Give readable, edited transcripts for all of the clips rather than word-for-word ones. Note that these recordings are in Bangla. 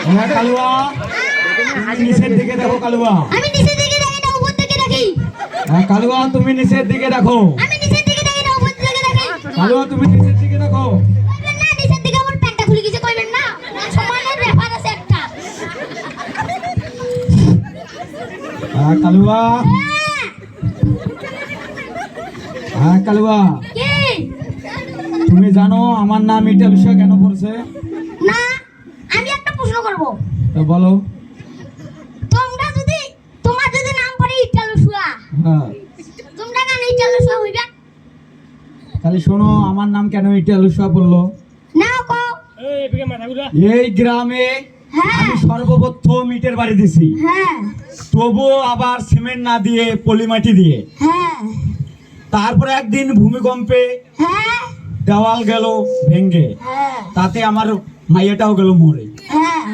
কালুয়া নিচের দিকে দেখো কালুয়া। আমি নিচের দিকে দেখি না উপর দিকে দেখি। কালুয়া তুমি নিচের দিকে দেখো। আমি নিচের দিকে দেখি না উপর দিকে দেখি। কালুয়া তুমি নিচের দিকে দেখো। কইবেন না নিচের দিকে আমার প্যান্টটা খুলে গেছে কইবেন না। সমানের ব্যাপার আছে একটা। কালুয়া কালুয়া কি? তুমি জানো আমার নাম ইটালুসা কেন পড়ছে? না আমি একটা প্রশ্ন করব। তো বলো। তোমার যদি নাম পড়ে ইটালুসুয়া, হ্যাঁ তোমরা কেন ইটালুসুয়া হইবা? তাহলে শোনো আমার নাম কেন ইটালুসা পড়লো। না কও। এই গ্রামে হ্যাঁ আমি সর্বপ্রথম ইটের বাড়ি দিছি, হ্যাঁ তবুও আবার সিমেন্ট না দিয়ে পলি মাটি দিয়ে। হ্যাঁ তারপরে একদিন ভূমিকম্পে হ্যাঁ দেওয়াল গেল ভেঙ্গে, হ্যাঁ তাতে আমার মাইয়াটাও গেল মরে। হ্যাঁ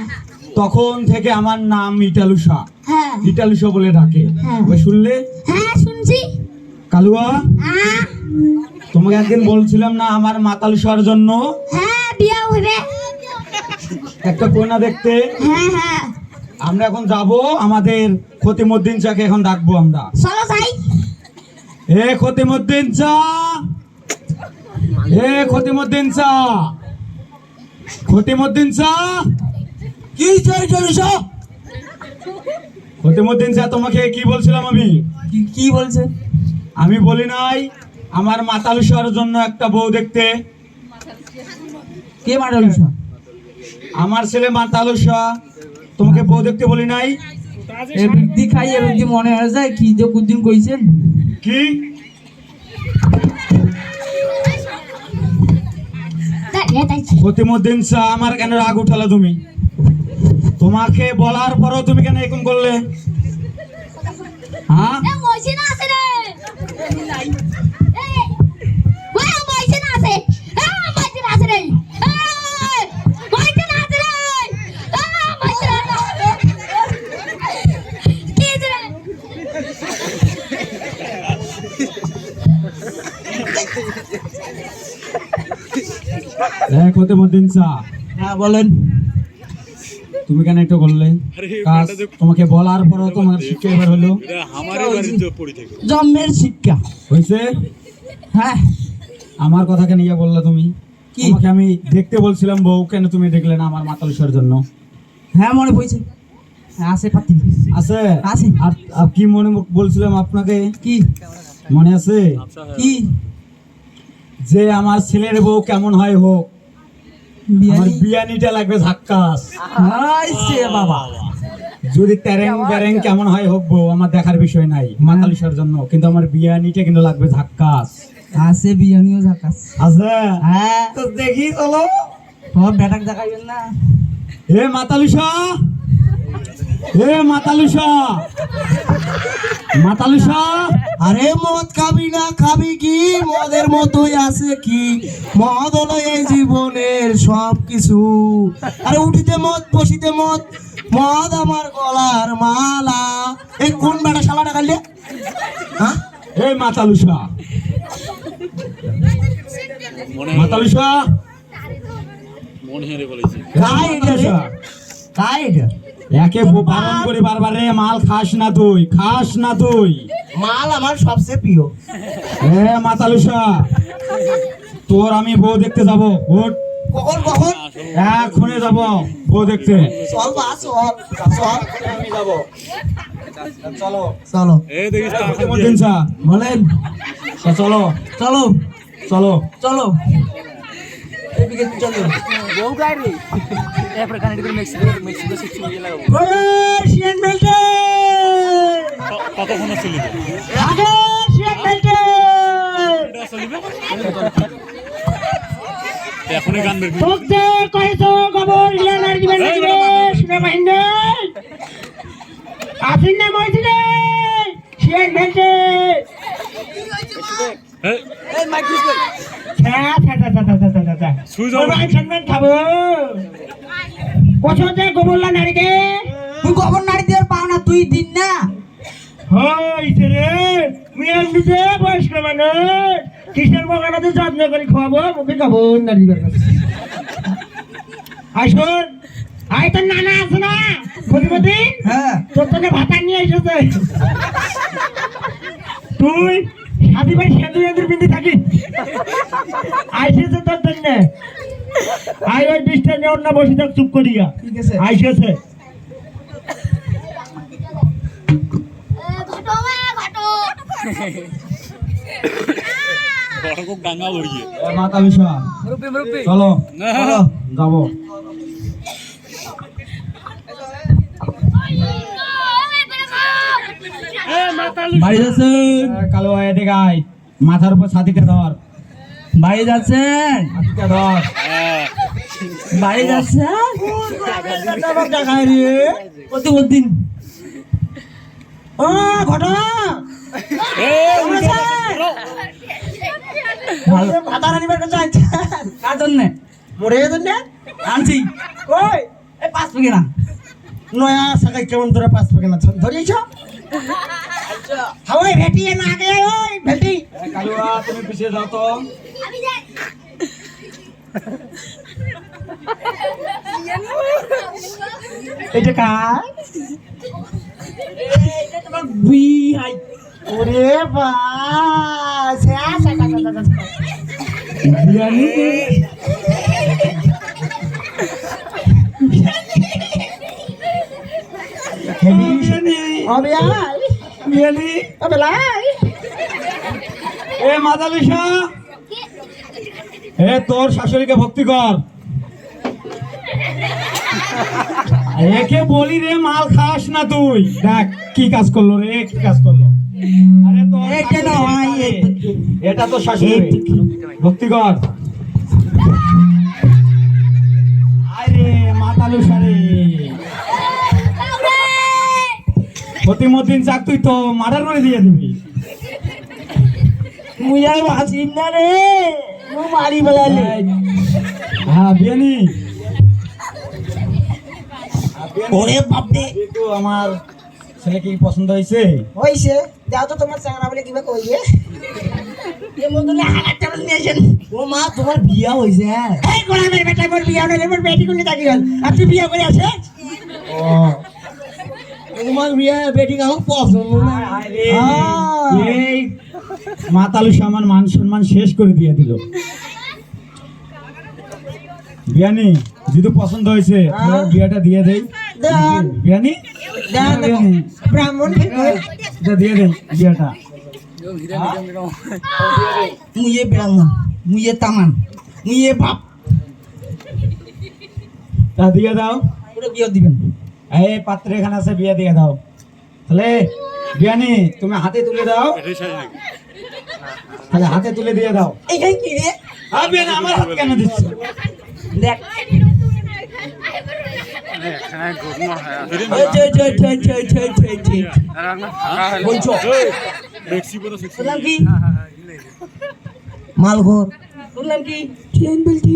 তখন থেকে আমার নাম ইটালুসা, হ্যাঁ ইটালুসা বলে ডাকে। হ্যাঁ। ওই শুনলে হ্যাঁ শুনছি। কালুয়া? হ্যাঁ তোমাকে একদিন বলছিলাম না আমার মাতালুসার জন্য হ্যাঁ বিয়া হইবে। একটা কন্যা দেখতে? হ্যাঁ হ্যাঁ আমরা এখন যাব, আমাদের খতিমুদ্দিন চাকে এখন ডাকবো আমরা। চলো যাই। এ খতিমুদ্দিন চা, এ খতিমুদ্দিন চা, খতিমুদ্দিন চা। কি চাই ইটালুসা? খতিমুদ্দিন চা তোমাকে কি বলছিলাম আমি? কি বলছে? আমি বলি নাই আমার মাতালুসার জন্য একটা বউ দেখতে? কে মাটালুসা? আমার ছেলে মাতালুসা, তোমাকে বউ দেখতে বলি নাই? এ বৃদ্ধি খাই এ বৃদ্ধি মনে হয় যায় কি যে কুদিন কইছেন। কি খতিমুদ্দিন চা, আমার কেন রাগ উঠালো তুমি? তোমাকে বলার পরও তুমি কেন এরকম করলে? হ্যাঁ এ মইছিনা আছে রে। এই ওই মইছিনা আছে। মইছিনা আছে রে। মইছিনা আছে রে। মইছিনা আছে। কি রে? খতিমুদ্দিন চা, হ্যাঁ বলেন। তুমি কেন এটা করলে কাজ? তোমাকে বলার পরও তোমার শিক্ষা এবার হলো? জন্মের শিক্ষা হয়েছে? হ্যাঁ। আমার কথা কেন ইয়া বললে তুমি? কি? তোমাকে আমি দেখতে বলছিলাম বউ, কেন তুমি দেখলে না আমার মাতালুসার জন্য? হ্যাঁ মনে পড়ছে। হ্যাঁ, আছে পাতি আছে আছে। আর আর কি মনে বলছিলাম আপনাকে? কি মনে আছে? কি যে আমার ছেলের বউ কেমন হয় হোক, আমার বিয়ানিটা লাগবে ঝাক্কাস। আইছে বাবা। যদি তেরেং বেরেং কেমন হয় হোক বউ আমার দেখার বিষয় নাই মাতালুসার জন্য, কিন্তু আমার বিয়ানিটা কিন্তু লাগবে ঝাক্কাস। আছে বিয়ানিও ঝাকাস আছে? হ্যাঁ। তো দেখি চলো। সব বেটাক দেখাইবেন না। এ মাতালুসা, এ মাতালুসা, মাতালুসা। আরে মদ খাবি না খাবি কি? মদের মতোই আছে কি? মদ হলো এই জীবনের সব কিছু। আরে উঠিতে মদ বসিতে মদ, মদ আমার গলার মালা। এই কোন বেটা শালাটা কাটলে? হ্যাঁ এ মাতালুসা, মাতালুসা, কাই এটা রে? কাই এটা? একে বারণ করে বারবার রে, মাল খাস না তুই, খাস না তুই। মাল আমার সবচেয়ে প্রিয়। এ মাতালুসা, তোর আমি বউ দেখতে যাব। ওঠ, কখন কখন? এখনই যাব বউ দেখতে। চল বা চল চল আমি যাব। চলো চলো। খতিমুদ্দিন চা, বলেন। চলো চলো চলো। চলো এদিকে চলো। শিয়ান বেল্টে কতক্ষণ চলিবে? আগে শিয়ান বেল্টে এখনই গান বের তোকে কইতো খবর ইলানার দিবেন না দিবে শুনে মাইন্ডে আসিন না মইছিলে শিয়ান বেল্টে। এই মাইক দিস কই? সুই যাও। খাবো পছন্দ গোবরলা নারীকে। তুই গোবর নারী দিয়ে পাও না, তুই দিন না হইছে রে। মিয়ান দিতে বয়স্ক মানুষ কিসের বাগানাতে যত্ন করে খাওয়াবো, মুখে খাবো নারী। আসুন আয় তোর নানা আছে না প্রতিপতি হ্যাঁ তোর তোকে ভাতা নিয়ে এসেছে তুই সাদি ভাই সেতু এদের বিন্দি থাকিস আইসেছে তোর জন্য আই ওই ডিস্টার নিয়ে অন্য বসে থাক চুপ করিয়া ঠিক আছে আইসেছে ঘটো ঘটো মাতালি শাহ চলো চলো। যাবো বাড়ি যাচ্ছেন কালো এদিকে আয় মাথার উপর ছাতিটা ধর বাড়ি যাচ্ছেন ছাতিটা ধর বাড়ি যাচ্ছেন প্রতিদিন ও ঘটনা ভালো ভাতা রানিবার কাছে আইছে কার জন্য মরে জন্য আনছি ওই এই 5 প্যাকেট না নয়া সাকাই কেমন তোরা পাঁচ প্যাকেট না ধরিয়েছ হাওয়াই ভেটিয়ে না আগে ওই ভেটি কালুয়া তুমি পিছিয়ে যাও তো আমি যাই এটা কার এটা তোমার বিআই ওরে বা বিরিয়ানি অবিয়াই বিরিয়ানি অবেলাই এ মাতালি শাহ এ তোর শাশুড়িকে ভক্তি কর একে বলি রে মাল খাস না তুই দেখ কি কাজ করলো রে কি কাজ করলো আরে তো এটা না হয়, এটা তো শাশুড়ি ভক্তি কর আরে মাতালু সারে প্রতিমদিন যাক তুই তো মার্ডার করে দিয়ে দিবি মুই আর বাঁচিম না রে মু মারি বেলালে হ্যাঁ বিয়ানি ওরে বাপরে কিন্তু আমার ছেলে কি পছন্দ হয়েছে হইছে যাও তো তোমার চাংরা বলে কিবা কইবে এ মন্দলে হাগার চাবল নিয়েছেন ও মা তোমার বিয়া হইছে এই গোলামের বেটা মোর বিয়া হইলে মোর বেটি কোলে থাকি গেল আর তুই বিয়া করে আছে ও তোমার বিয়া বেটি আমার পছন্দ না আরে এই মাতালু সামান মান সম্মান শেষ করে দিয়ে দিল বিয়ানি যদি পছন্দ হয়েছে তাহলে বিয়াটা দিয়ে দেই দেন। বিয়ানি দেন, দেন। বিয়ানি ব্রাহ্মণ এটা দিয়ে দেই বিয়াটা মুয়ে ব্রাহ্মণ মুয়ে তামান মুয়ে বাপ তা দিয়ে দাও ওরে বিয়া দিবেন এই পাত্রে এখানে আছে বিয়া দিয়ে দাও তাহলে বিয়ানি তুমি হাতে তুলে দাও তাহলে হাতে তুলে দিয়ে দাও এইখানে কি রে বিয়ানি আমার হাত কেন দিচ্ছ দেখ বলছো বললাম কি মালঘর বললাম কি ট্রেন বলছি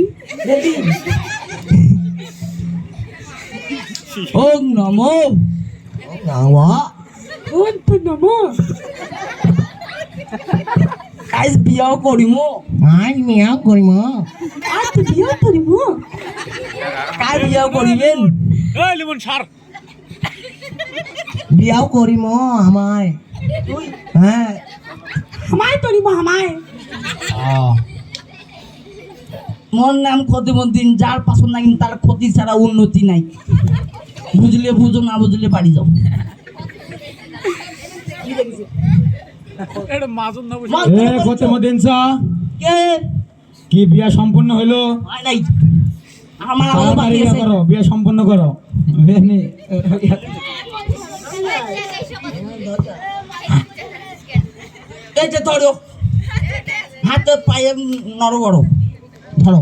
ওম নমো নাওয়া ওম নমো আজ বিয়াও করিমো আজ বিয়াও করিমো আজ বিয়াও করিমো কাই বিয়াও করিবেন বিয়াও করিমো আমায় হ্যাঁ আমায় করিমো আমায় মোর নাম ক্ষতিমন্দিন যার পছন্দ নাই তার ক্ষতি ছাড়া উন্নতি নাই বুঝলে বুঝো না বুঝলে বাড়ি যাও এ কত মদিন কে কি বিয়া সম্পূর্ণ হইলো হয় নাই আমার আরো তাড়াতাড়ি বাকি বিয়া আছে করো বিয়া সম্পূর্ণ করো বিয়ানি এই যে ধরো হাতে পায়ে নড় বড় ধরো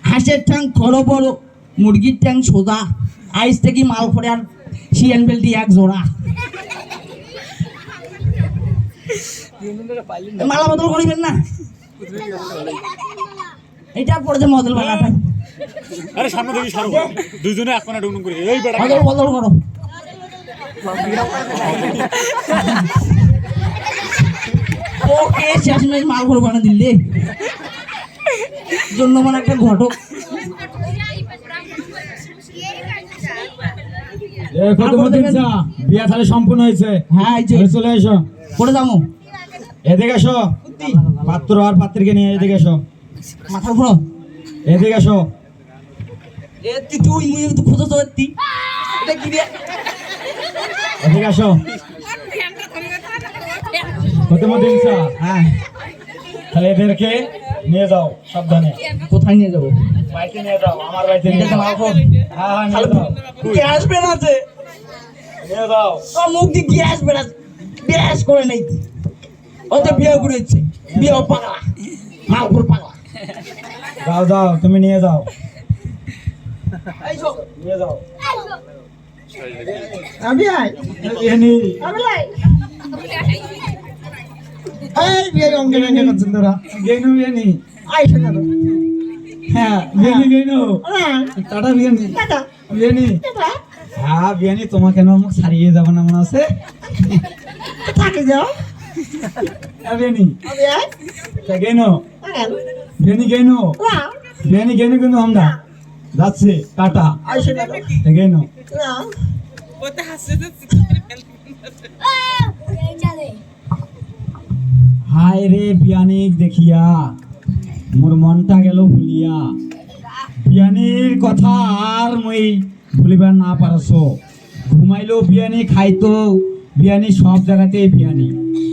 হাঁসের ঠ্যাং খড়ো বড় মুরগির ঠ্যাং সোজা আইস থেকে মাল করে আর সিএন বেল্টি এক জোড়া মালা বদল করিবেন না এটা পড়ে যে মদল বানাটা আরে সামনে দেখি সারো দুইজনে এক কোণা ডুং করে এই বেটা বদল বদল করো ওকে শেষমেশ মাল করে বানা দিলে জন্য মানে একটা ঘটক কত মদিন চা বিয়া তাহলে সম্পূর্ণ হয়েছে। হ্যাঁ এই যে তাহলে চলে এসো, করে যাবো এদিকে এসো, পাত্র আর পাত্রীকে নিয়ে এদিকে এসো, মাথার উপর এদিকে এসো। তুই মুই তো খুঁজো তো এটা কি রে এদিকে এসো। কত মদিন চা, হ্যাঁ তাহলে এদেরকে নিয়ে যাও সাবধানে, কোথায় নিয়ে যাবো বাড়িতে নিয়ে যাও, আমার বাড়িতে নিয়ে যাও। হ্যাঁ হ্যাঁ নিয়ে যাও, গ্যাস বেরাচ্ছে নিয়ে যাও। মুখ দিয়ে গ্যাস বেরাচ্ছে, গ্যাস করে নেই ওতে বিয়ে করেছে, বিয়ে পাগলা মালপুর পাগলা। যাও যাও তুমি নিয়ে যাও, নিয়ে যাও। আমি আই এনি আমি আই এই বিয়ে অঙ্গে অঙ্গে করছেন তোরা গেনু এনি, আইসে না হ্যাঁ গেনি গেনু টাটা বিয়ানি, টাটা বিয়ানি। হ্যাঁ বিয়ানি, তোমার কেন আমাকে ছাড়িয়ে যাবো না মনে আছে? থাকে যাও হ্যাঁ বিয়ানি, আমি আই তা গেনু আগাল বিয়ানি গেনু, না বিয়ানি গেনু কিন্তু আমরা যাচ্ছি, টাটা। আইসে না তা গেনু না হায় রে বিয়ানিক দেখিয়া মোর মনটা গেল ভুলিয়া, বিয়ানির কথা আর মই ভুলিবার না পারছো। ঘুমাইলো বিয়ানি, খাইতো বিয়ানি, সব জায়গাতে বিয়ানি।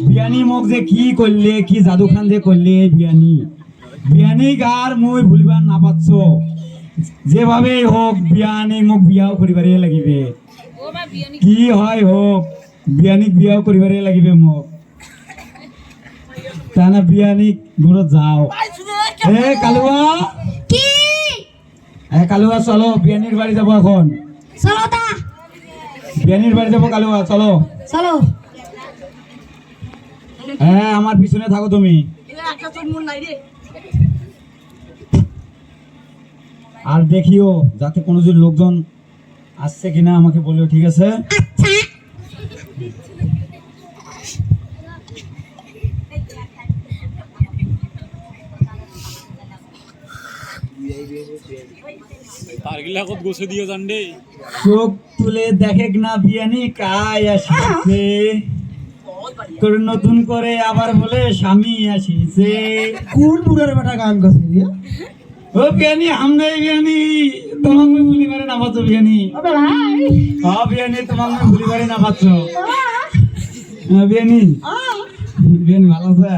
বিয়ানি মোক যে কি করলে, কি জাদুখান যে করলে বিয়ানি, বিয়ানিক আর মই ভুলিবার না পারছ। যেভাবেই হোক বিয়ানি মোক বিয়াও করিবারে লাগিবে, কি হয় হোক বিয়ানিক বিয়াও করিবারে লাগিবে মোক। তা না বিয়ানিক ঘুরো যাও। এ কালুয়া, কি এ কালুয়া চলো, বিয়ানির বাড়ি যাবো এখন, চলো তা বিয়ানির বাড়ি যাবো কালুয়া চলো। চলো হ্যাঁ আমার পিছনে থাকো তুমি। আর দেখিও যাতে কোনো যে লোকজন আসছে কিনা আমাকে বলিও, ঠিক আছে? আচ্ছা তার গিলা কত গোছে দিয়ে যান রে। চোখ তুলে দেখে না বিয়ানি কাই আসিছে, তোর নতুন করে আবার বলে স্বামী আসিছে। কোন বুড়ার বেটা গান করছে রে ও বিয়ানি আমরাই বিয়ানি, তোমাকে ভুলি পারে না পাচ্ছ বিয়ানি। আবে ভাই ও বিয়ানি তোমাকে ভুলি পারে না পাচ্ছ বিয়ানি। বিয়ানি ভালো আছে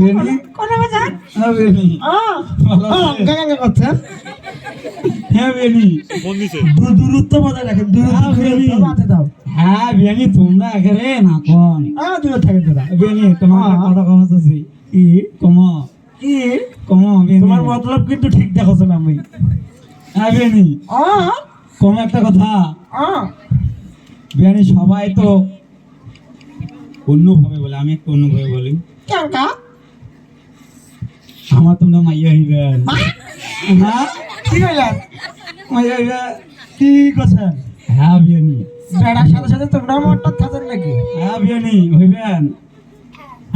বিয়ানি? কোন বাজা বিয়ানি ভালো আছে? গান করছে হ্যাঁ বিয়ানি, ফোন দিছে দূরত্ব বজায় রাখেন, দূরত্ব বাঁধে দাও। হ্যাঁ বিয়ানি তোমরা এখানে না কোন দূরে থাকেন দাদা। বিয়ানি তোমার একটা কথা কমাচ্ছি, কি কমা কি কমা বিয়ানি, তোমার মতলব কিন্তু ঠিক দেখছো না আমি। হ্যাঁ বিয়ানি কমা একটা কথা। বিয়ানি সবাই তো অন্যভাবে বলে, আমি একটু অন্যভাবে বলি। কেন কা আমার তোমরা মাইয়া হইবেন, হ্যাঁ কি কইলেন? মাইয়া হইবেন। কি করছেন? হ্যাঁ বিয়ানি, বেড়ার সাথে সাথে তোমরা মটটা থাকেন নাকি? হ্যাঁ বিয়ানি হইবেন।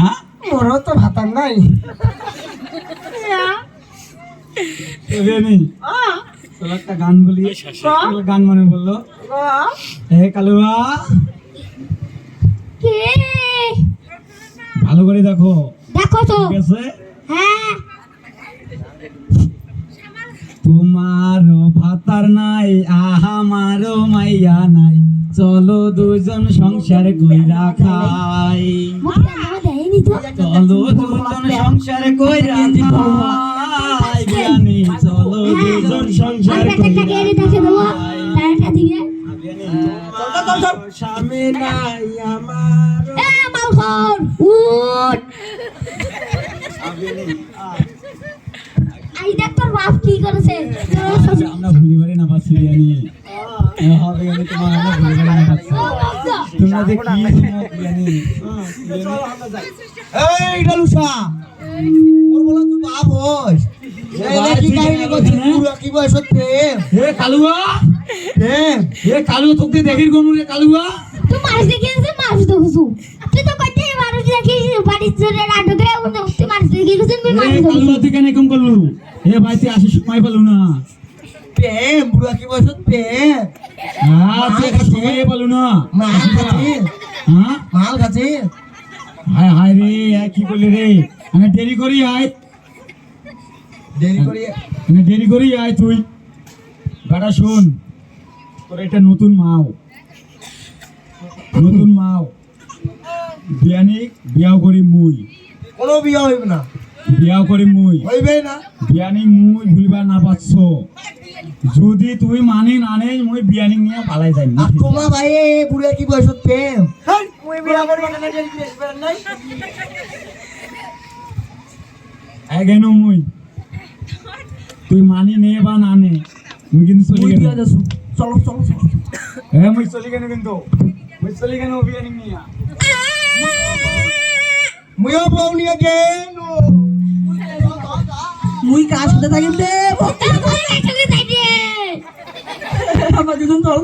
হ্যাঁ ওরও তো ভাতার নাই। বিয়ানি তোর একটা গান বলি, গান মনে বললো। এ কালুয়া কে ভালো করে দেখো, দেখো তো ঠিক আছে? হ্যাঁ তোমারও ভাতার নাই, আমারও মাইয়া নাই, চলো দুজন সংসার কইরা খাই, মুখটা আমার দেয়নি তো চলো দুজন সংসার কইরা খাই, বিয়ানি চলো দুজন সংসার আর একটা কইরা গেড়ে দেখে দেবো তার একটা দিবে স্বামী নাই আমার। এ মালখর উঠ আই দেখ তোর বাপ কি করেছে তোর শ্বশুর- আমরা ভুলি পারি না পাচ্ছি বিয়ানি, হবে বিয়ানি তোমার আমরা ভুলি পারি না পাচ্ছি। তোমরা যে কি শুনো বিয়ানি, এই ডালুসা ওর বলো তুই বাপ হইস। এই কি কাহিনী করছিস? পুরো কি বয়স হচ্ছে? এ কালুয়া, এ কালুয়া তোকে দেখির কোন রে কালুয়া? তুই মাছ দেখিয়েছিস মাছ দেখেছু তুই তো কইতে মানুষ দেখিয়েছিস বাড়ির জন্য নাটকে তুই মাছ দেখিয়েছিস তুই এ মাছ কালুয়া তুই কেন এরকম করলু? এ ভাই তুই আসিস সময় পেলু না, প্রেম বুড়া কি বয়সত প্রেম আচ্ছা সময় পালো না মাল খাচ্ছি হ্যাঁ মাল খাচ্ছি হায় হায় রে আয় কি করলি রে আমি দেরি করি আয় দেরি করি আমি দেরি করি আয় তুই বেটা শোন তোর একটা নতুন মাও বিয়ানি বিয়াও করি মুই কোনো বিয়া হইব না বিয়াও করি মুই হইবে না বিয়ানি মুই ভুলিবার না পাচ্ছ যদি তুই মানি না নে মুই বিয়ানি নিয়ে পালাই যাই না আর তোমার ভাই বুড়া কি বয়সত প্রেম মুই বিয়া করব না দেরি করে আসবেন নাই কেন মুই তুই মানি নে বা না নে মুই কিন্তু চলি মুই গেল বিয়া দেছো চলো চলো চলো হ্যাঁ মুই চলি কেন কিন্তু মুই চলি কেন বিয়ানি নিয়ে মুইও বউ নিয়ে গেল মুই কার সাথে থাকিম দে একসাথে যাই রে আমার দুজন চল